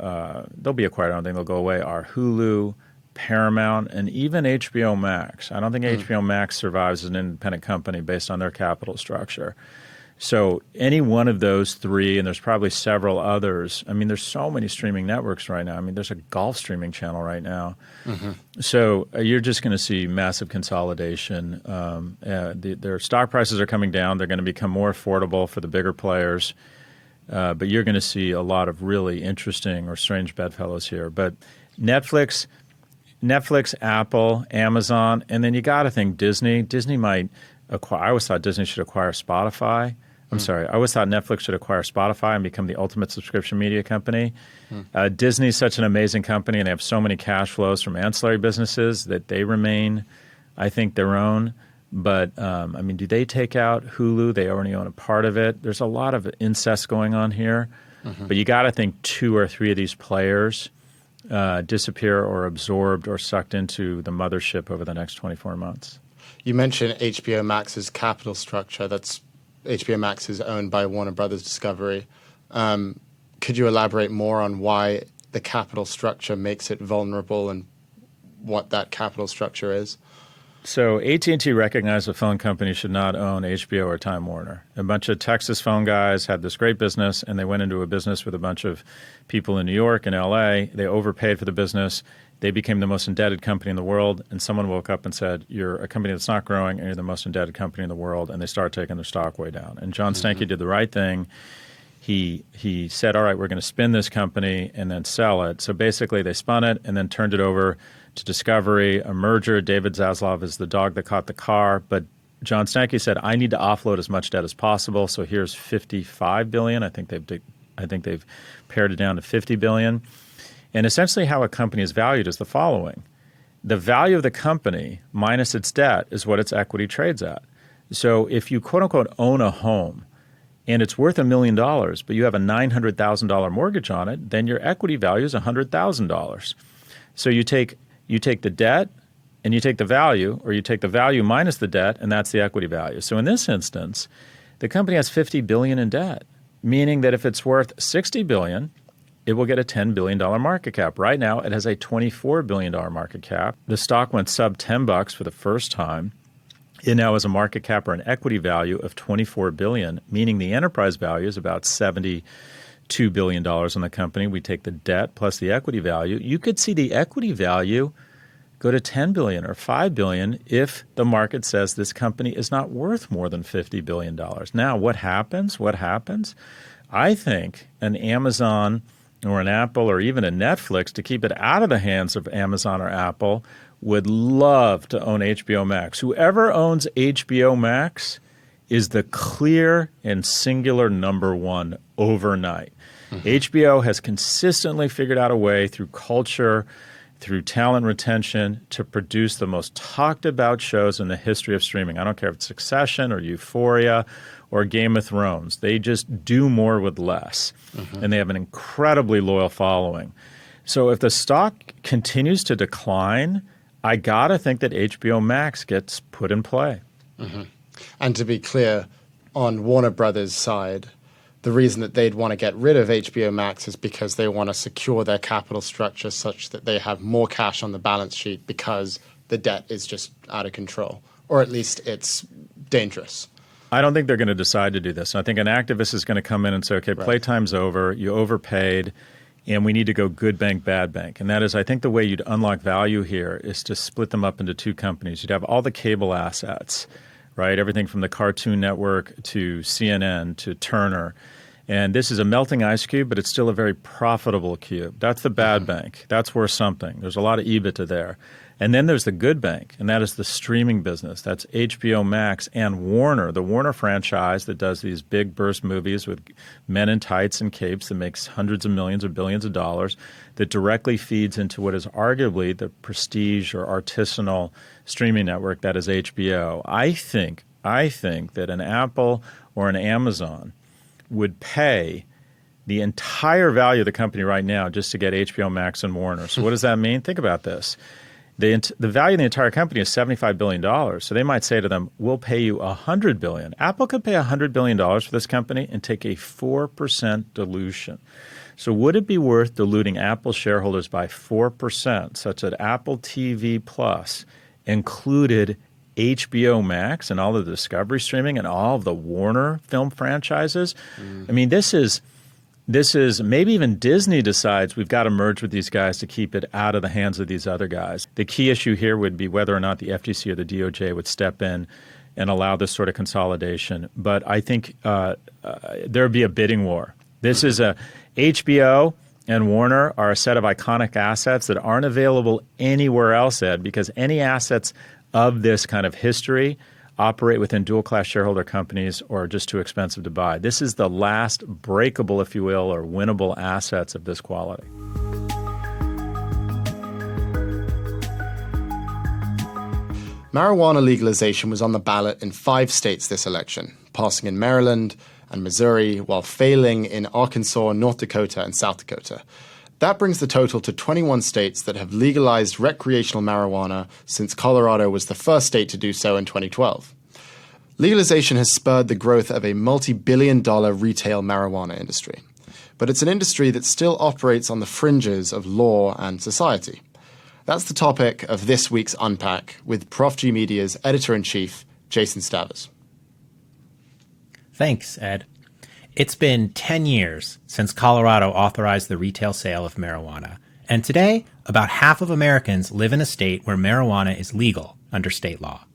they'll be acquired, I don't think they'll go away, are Hulu, Paramount, and even HBO Max. I don't think HBO Max survives as an independent company based on their capital structure. So any one of those three, and there's probably several others. I mean, there's so many streaming networks right now. I mean, there's a golf streaming channel right now. So you're just going to see massive consolidation. Their stock prices are coming down. They're going to become more affordable for the bigger players. But you're going to see a lot of really interesting or strange bedfellows here. But Netflix, Apple, Amazon, and then you got to think Disney. Disney might acquire. I always thought Disney should acquire Spotify. I'm sorry. I always thought Netflix should acquire Spotify and become the ultimate subscription media company. Disney's such an amazing company, and they have so many cash flows from ancillary businesses that they remain, I think, their own. But, I mean, do they take out Hulu? They already own a part of it. There's a lot of incest going on here. But you got to think 2 or 3 of these players disappear or absorbed or sucked into the mothership over the next 24 months. You mentioned HBO Max's capital structure. That's HBO Max is owned by Warner Brothers Discovery. Could you elaborate more on why the capital structure makes it vulnerable and what that capital structure is? So AT&T recognized a phone company should not own HBO or Time Warner. A bunch of Texas phone guys had this great business, and they went into a business with a bunch of people in New York and LA. They overpaid for the business. They became the most indebted company in the world, and someone woke up and said, you're a company that's not growing, and you're the most indebted company in the world, and they started taking their stock way down. And John Stankey did the right thing. He said, all right, we're going to spin this company and then sell it. So basically they spun it and then turned it over to Discovery, a merger. David Zaslav is the dog that caught the car. But John Stankey said, I need to offload as much debt as possible. So here's $55 billion. I think they've pared it down to $50 billion. And essentially how a company is valued is the following. The value of the company minus its debt is what its equity trades at. So if you, quote unquote, own a home and it's worth $1 million, but you have a $900,000 mortgage on it, then your equity value is $100,000. So you take the debt and you take the value, or you take the value minus the debt, and that's the equity value. So in this instance, the company has $50 billion in debt, meaning that if it's worth $60 billion, it will get a $10 billion market cap. Right now, it has a $24 billion market cap. The stock went sub $10 for the first time. It now has a market cap or an equity value of $24 billion, meaning the enterprise value is about $72 billion in the company. We take the debt plus the equity value. You could see the equity value go to $10 billion or $5 billion if the market says this company is not worth more than $50 billion. Now, what happens? I think an Amazon or an Apple or even a Netflix, to keep it out of the hands of Amazon or Apple, would love to own HBO Max. Whoever owns HBO Max is the clear and singular number one overnight. HBO has consistently figured out a way through culture, through talent retention, to produce the most talked about shows in the history of streaming. I don't care if it's Succession or Euphoria or Game of Thrones. They just do more with less. And they have an incredibly loyal following. So if the stock continues to decline, I got to think that HBO Max gets put in play. And to be clear, on Warner Brothers' side, the reason that they'd want to get rid of HBO Max is because they want to secure their capital structure such that they have more cash on the balance sheet because the debt is just out of control, or at least it's dangerous. I don't think they're going to decide to do this. I think an activist is going to come in and say, okay, playtime's over, you overpaid, and we need to go good bank, bad bank. And that is, I think the way you'd unlock value here is to split them up into 2 companies. You'd have all the cable assets, right? Everything from the Cartoon Network to CNN to Turner. And this is a melting ice cube, but it's still a very profitable cube. That's the bad bank. That's worth something. There's a lot of EBITDA there. And then there's the good bank, and that is the streaming business. That's HBO Max and Warner, the Warner franchise that does these big burst movies with men in tights and capes that makes hundreds of millions or billions of dollars, that directly feeds into what is arguably the prestige or artisanal streaming network that is HBO. I think that an Apple or an Amazon would pay the entire value of the company right now just to get HBO Max and Warner. So what does that mean? Think about this. The value of the entire company is $75 billion. So they might say to them, we'll pay you $100 billion. Apple could pay $100 billion for this company and take a 4% dilution. So would it be worth diluting Apple shareholders by 4% such that Apple TV Plus included HBO Max and all of the Discovery streaming and all of the Warner film franchises? I mean, this is maybe even Disney decides we've got to merge with these guys to keep it out of the hands of these other guys. The key issue here would be whether or not the FTC or the DOJ would step in and allow this sort of consolidation. But I think there would be a bidding war. This is HBO and Warner are a set of iconic assets that aren't available anywhere else, Ed, because any assets of this kind of history operate within dual-class shareholder companies, or are just too expensive to buy. This is the last breakable, if you will, or winnable assets of this quality. Marijuana legalization was on the ballot in 5 states this election, passing in Maryland and Missouri, while failing in Arkansas, North Dakota, and South Dakota. That brings the total to 21 states that have legalized recreational marijuana since Colorado was the first state to do so in 2012. Legalization has spurred the growth of a multi-billion-dollar retail marijuana industry. But it's an industry that still operates on the fringes of law and society. That's the topic of this week's Unpack with Prof G Media's editor-in-chief, Jason Stavers. Thanks, Ed. It's been 10 years since Colorado authorized the retail sale of marijuana. And today, about half of Americans live in a state where marijuana is legal under state law.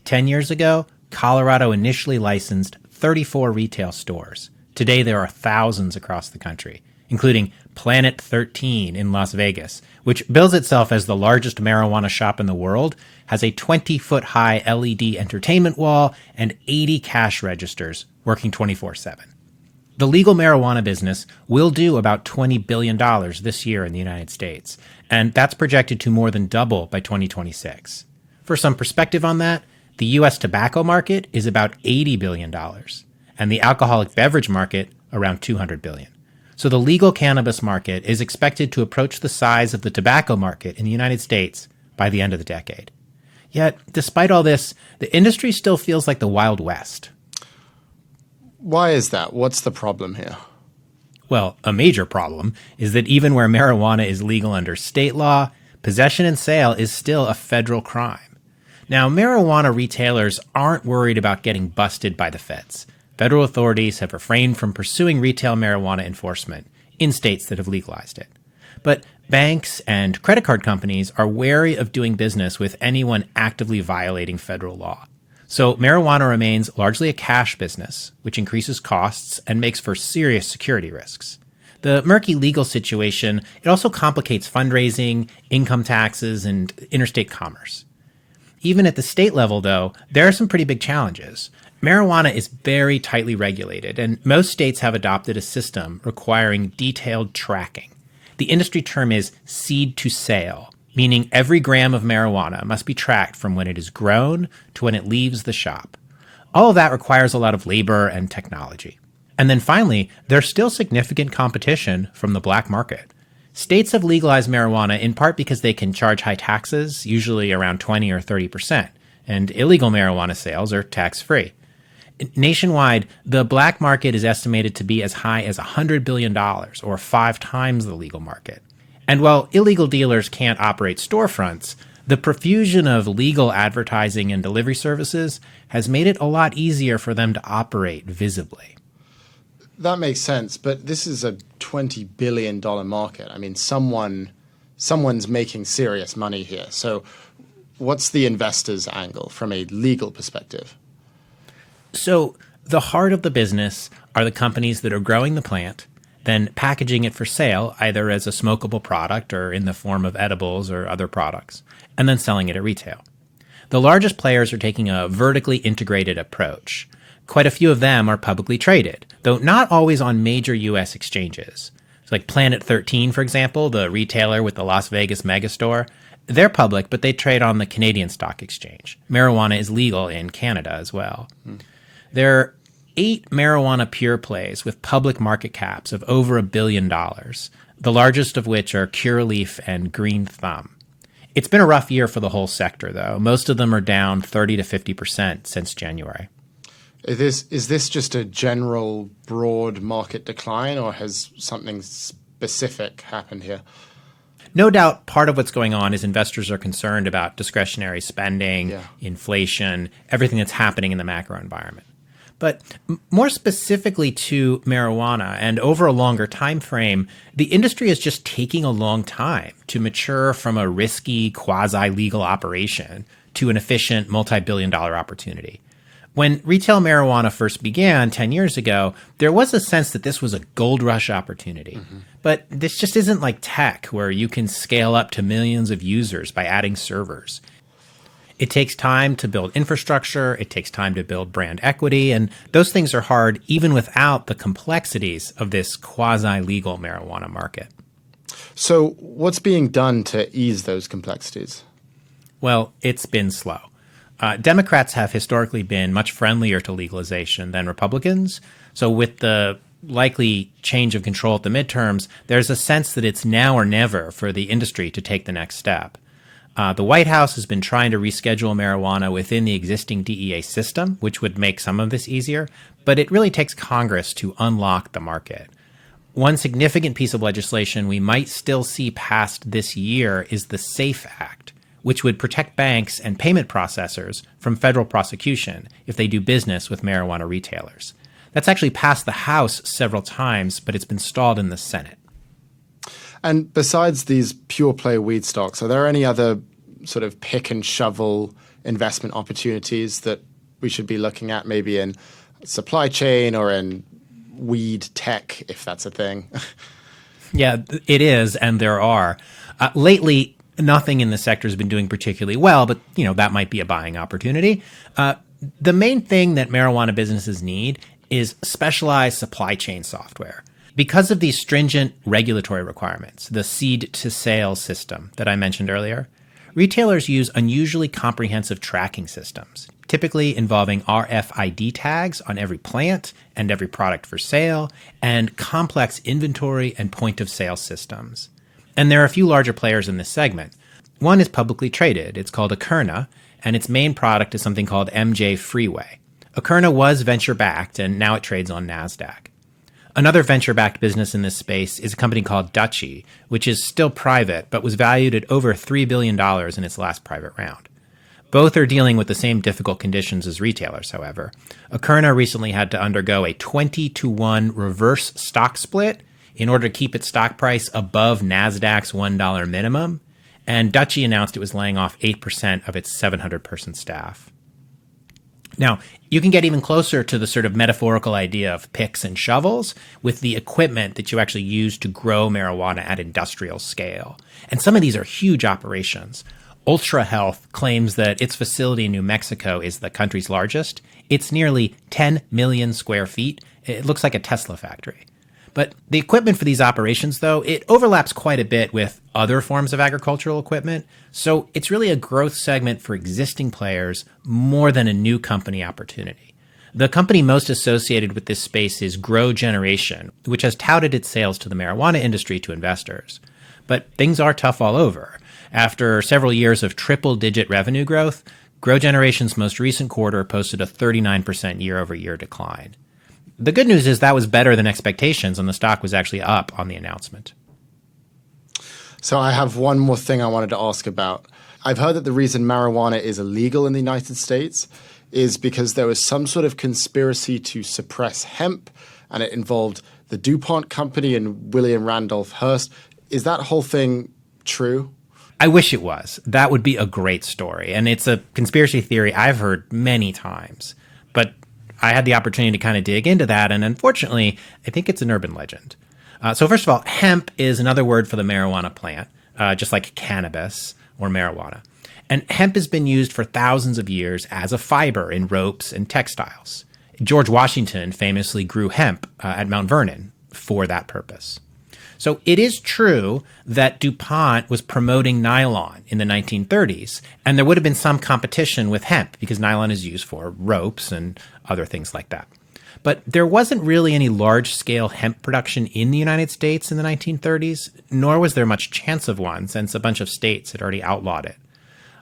10 years ago, Colorado initially licensed 34 retail stores. Today, there are thousands across the country, including Planet 13 in Las Vegas, which bills itself as the largest marijuana shop in the world, has a 20-foot-high LED entertainment wall, and 80 cash registers working 24/7. The legal marijuana business will do about $20 billion this year in the United States, and that's projected to more than double by 2026. For some perspective on that, the U.S. tobacco market is about $80 billion, and the alcoholic beverage market around $200 billion. So the legal cannabis market is expected to approach the size of the tobacco market in the United States by the end of the decade. Yet, despite all this, the industry still feels like the Wild West. Why is that? What's the problem here? Well, a major problem is that even where marijuana is legal under state law, possession and sale is still a federal crime. Now, marijuana retailers aren't worried about getting busted by the feds. Federal authorities have refrained from pursuing retail marijuana enforcement in states that have legalized it. But banks and credit card companies are wary of doing business with anyone actively violating federal law. So marijuana remains largely a cash business, which increases costs and makes for serious security risks. The murky legal situation, it also complicates fundraising, income taxes, and interstate commerce. Even at the state level, though, there are some pretty big challenges. Marijuana is very tightly regulated, and most states have adopted a system requiring detailed tracking. The industry term is seed to sale, meaning every gram of marijuana must be tracked from when it is grown to when it leaves the shop. All of that requires a lot of labor and technology. And then finally, there's still significant competition from the black market. States have legalized marijuana in part because they can charge high taxes, usually around 20 or 30%, and illegal marijuana sales are tax-free. Nationwide, the black market is estimated to be as high as $100 billion, or 5 times the legal market. And while illegal dealers can't operate storefronts, the profusion of legal advertising and delivery services has made it a lot easier for them to operate visibly. That makes sense, but this is a $20 billion market. I mean, someone's making serious money here. So what's the investor's angle from a legal perspective? So the heart of the business are the companies that are growing the plant, then packaging it for sale, either as a smokable product or in the form of edibles or other products, and then selling it at retail. The largest players are taking a vertically integrated approach. Quite a few of them are publicly traded, though not always on major U.S. exchanges. So like Planet 13, for example, the retailer with the Las Vegas megastore, they're public, but they trade on the Canadian Stock Exchange. Marijuana is legal in Canada as well. There are 8 marijuana pure plays with public market caps of over $1 billion, the largest of which are Curaleaf and Green Thumb. It's been a rough year for the whole sector, though. Most of them are down 30 to 50% since January. Is this just a general broad market decline, or has something specific happened here? No doubt part of what's going on is investors are concerned about discretionary spending, inflation, everything that's happening in the macro environment. But more specifically to marijuana and over a longer time frame, the industry is just taking a long time to mature from a risky quasi-legal operation to an efficient multi-billion-dollar opportunity. When retail marijuana first began 10 years ago, there was a sense that this was a gold rush opportunity. But this just isn't like tech, where you can scale up to millions of users by adding servers. It takes time to build infrastructure. It takes time to build brand equity. And those things are hard even without the complexities of this quasi-legal marijuana market. So what's being done to ease those complexities? Well, it's been slow. Democrats have historically been much friendlier to legalization than Republicans. So with the likely change of control at the midterms, there's a sense that it's now or never for the industry to take the next step. The White House has been trying to reschedule marijuana within the existing DEA system, which would make some of this easier, but it really takes Congress to unlock the market. One significant piece of legislation we might still see passed this year is the SAFE Act, which would protect banks and payment processors from federal prosecution if they do business with marijuana retailers. That's actually passed the House several times, but it's been stalled in the Senate. And besides these pure play weed stocks, are there any other sort of pick and shovel investment opportunities that we should be looking at, maybe in supply chain or in weed tech, if that's a thing? Yeah, it is, and there are. Lately, nothing in the sector has been doing particularly well, but that might be a buying opportunity. The main thing that marijuana businesses need is specialized supply chain software. Because of these stringent regulatory requirements, the seed to sale system that I mentioned earlier, retailers use unusually comprehensive tracking systems, typically involving RFID tags on every plant and every product for sale, and complex inventory and point of sale systems. And there are a few larger players in this segment. One is publicly traded. It's called Akerna, and its main product is something called MJ Freeway. Akerna was venture-backed, and now it trades on NASDAQ. Another venture-backed business in this space is a company called Dutchie, which is still private, but was valued at over $3 billion in its last private round. Both are dealing with the same difficult conditions as retailers, however. Akerna recently had to undergo a 20-to-1 reverse stock split in order to keep its stock price above NASDAQ's $1 minimum, and Dutchie announced it was laying off 8% of its 700-person staff. Now, you can get even closer to the sort of metaphorical idea of picks and shovels with the equipment that you actually use to grow marijuana at industrial scale. And some of these are huge operations. Ultra Health claims that its facility in New Mexico is the country's largest. It's nearly 10 million square feet. It looks like a Tesla factory. But the equipment for these operations, though, it overlaps quite a bit with other forms of agricultural equipment. So it's really a growth segment for existing players more than a new company opportunity. The company most associated with this space is Grow Generation, which has touted its sales to the marijuana industry to investors. But things are tough all over. After several years of triple-digit revenue growth, Grow Generation's most recent quarter posted a 39% year-over-year decline. The good news is that was better than expectations, and the stock was actually up on the announcement. So I have one more thing I wanted to ask about. I've heard that the reason marijuana is illegal in the United States is because there was some sort of conspiracy to suppress hemp, and it involved the DuPont company and William Randolph Hearst. Is that whole thing true? I wish it was. That would be a great story. And it's a conspiracy theory I've heard many times. But I had the opportunity to kind of dig into that, and unfortunately, I think it's an urban legend. So first of all, hemp is another word for the marijuana plant, just like cannabis or marijuana. And hemp has been used for thousands of years as a fiber in ropes and textiles. George Washington famously grew hemp at Mount Vernon for that purpose. So it is true that DuPont was promoting nylon in the 1930s, and there would have been some competition with hemp because nylon is used for ropes and other things like that. But there wasn't really any large-scale hemp production in the United States in the 1930s, nor was there much chance of one since a bunch of states had already outlawed it.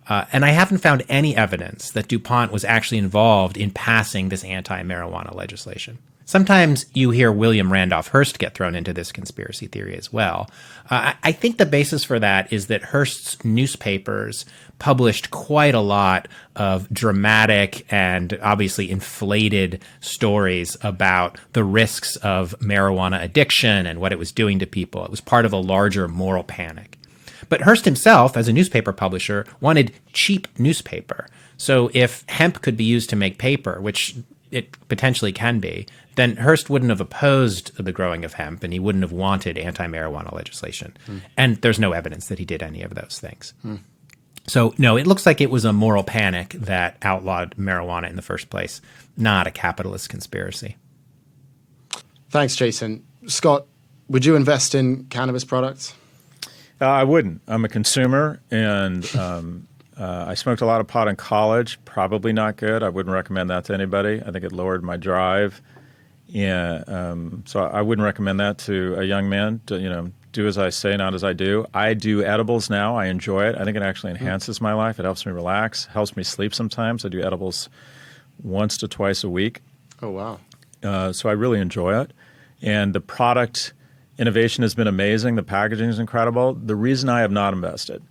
And I haven't found any evidence that DuPont was actually involved in passing this anti-marijuana legislation. Sometimes you hear William Randolph Hearst get thrown into this conspiracy theory as well. I think the basis for that is that Hearst's newspapers published quite a lot of dramatic and obviously inflated stories about the risks of marijuana addiction and what it was doing to people. It was part of a larger moral panic. But Hearst himself, as a newspaper publisher, wanted cheap newspaper. So if hemp could be used to make paper, which it potentially can be, then Hearst wouldn't have opposed the growing of hemp, and he wouldn't have wanted anti-marijuana legislation. And there's no evidence that he did any of those things. So, no, it looks like it was a moral panic that outlawed marijuana in the first place, not a capitalist conspiracy. Thanks, Jason. Scott, would you invest in cannabis products? I wouldn't. I'm a consumer, and I smoked a lot of pot in college. Probably not good. I wouldn't recommend that to anybody. I think it lowered my drive. Yeah, so I wouldn't recommend that to a young man. To, do as I say, not as I do. I do edibles now. I enjoy it. I think it actually enhances my life. It helps me relax, helps me sleep sometimes. I do edibles once to twice a week. Oh, wow. So I really enjoy it. And the product innovation has been amazing. The packaging is incredible. The reason I have not invested,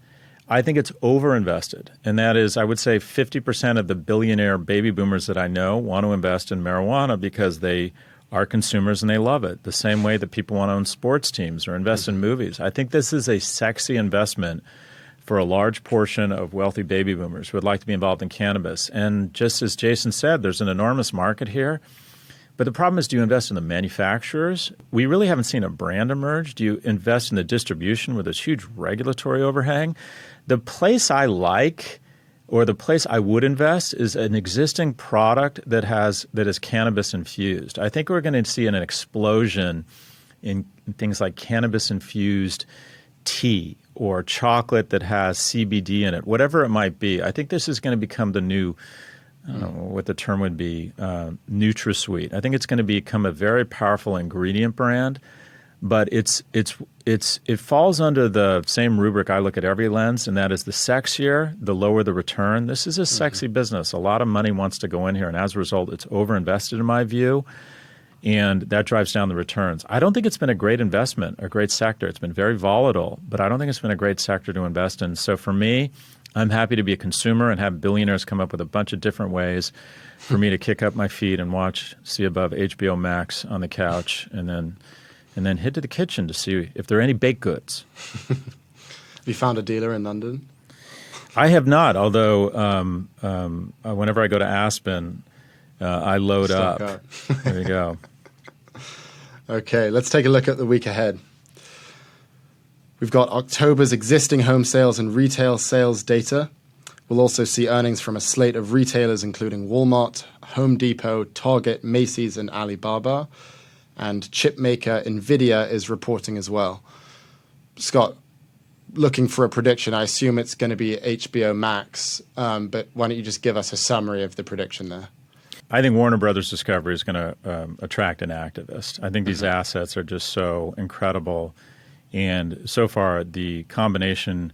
I think it's overinvested. And that is, I would say 50% of the billionaire baby boomers that I know want to invest in marijuana because they are consumers and they love it. The same way that people want to own sports teams or invest in movies. I think this is a sexy investment for a large portion of wealthy baby boomers who would like to be involved in cannabis. And just as Jason said, there's an enormous market here. But the problem is, do you invest in the manufacturers? We really haven't seen a brand emerge. Do you invest in the distribution with this huge regulatory overhang? The place I like, or the place I would invest, is an existing product that is cannabis infused. I think we're going to see an explosion in things like cannabis infused tea or chocolate that has CBD in it, whatever it might be. I think this is going to become the new, I don't know what the term would be, NutraSweet. I think it's going to become a very powerful ingredient brand, but it falls under the same rubric I look at every lens, and that is the sexier, the lower the return. This is a sexy business. A lot of money wants to go in here, and as a result, it's overinvested in my view, and that drives down the returns. I don't think it's been a great investment, a great sector. It's been very volatile, but I don't think it's been a great sector to invest in. So for me, I'm happy to be a consumer and have billionaires come up with a bunch of different ways for me to kick up my feet and see above HBO Max on the couch, and then head to the kitchen to see if there are any baked goods. Have you found a dealer in London? I have not, although whenever I go to Aspen, I load Stock up. There you go. Okay, let's take a look at the week ahead. We've got October's existing home sales and retail sales data. We'll also see earnings from a slate of retailers including Walmart, Home Depot, Target, Macy's, and Alibaba. And chip maker NVIDIA is reporting as well. Scott, looking for a prediction, I assume it's going to be HBO Max, but why don't you just give us a summary of the prediction there? I think Warner Brothers Discovery is going to attract an activist. I think these assets are just so incredible. And so far, the combination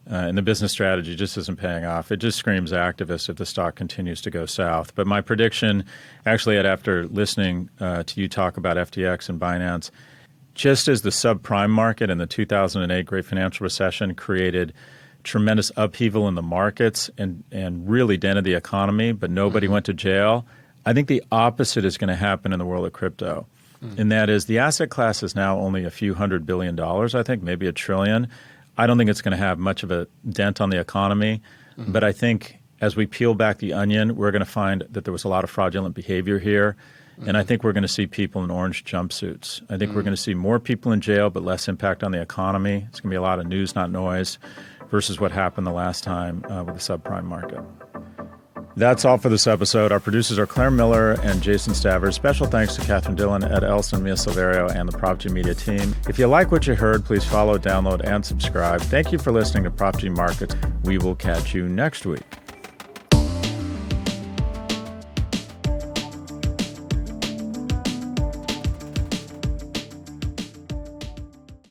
and the business strategy just isn't paying off. It just screams activist if the stock continues to go south. But my prediction, actually, after listening to you talk about FTX and Binance, just as the subprime market in the 2008 Great Financial Recession created tremendous upheaval in the markets and really dented the economy, but nobody went to jail, I think the opposite is going to happen in the world of crypto. And that is, the asset class is now only a few $100 billion, I think, maybe $1 trillion. I don't think it's going to have much of a dent on the economy. But I think as we peel back the onion, we're going to find that there was a lot of fraudulent behavior here. And I think we're going to see people in orange jumpsuits. I think we're going to see more people in jail, but less impact on the economy. It's going to be a lot of news, not noise, versus what happened the last time with the subprime market. That's all for this episode. Our producers are Claire Miller and Jason Stavers. Special thanks to Catherine Dillon, Ed Elson, Mia Silverio, and the Prof G Media team. If you like what you heard, please follow, download, and subscribe. Thank you for listening to Prof G Markets. We will catch you next week.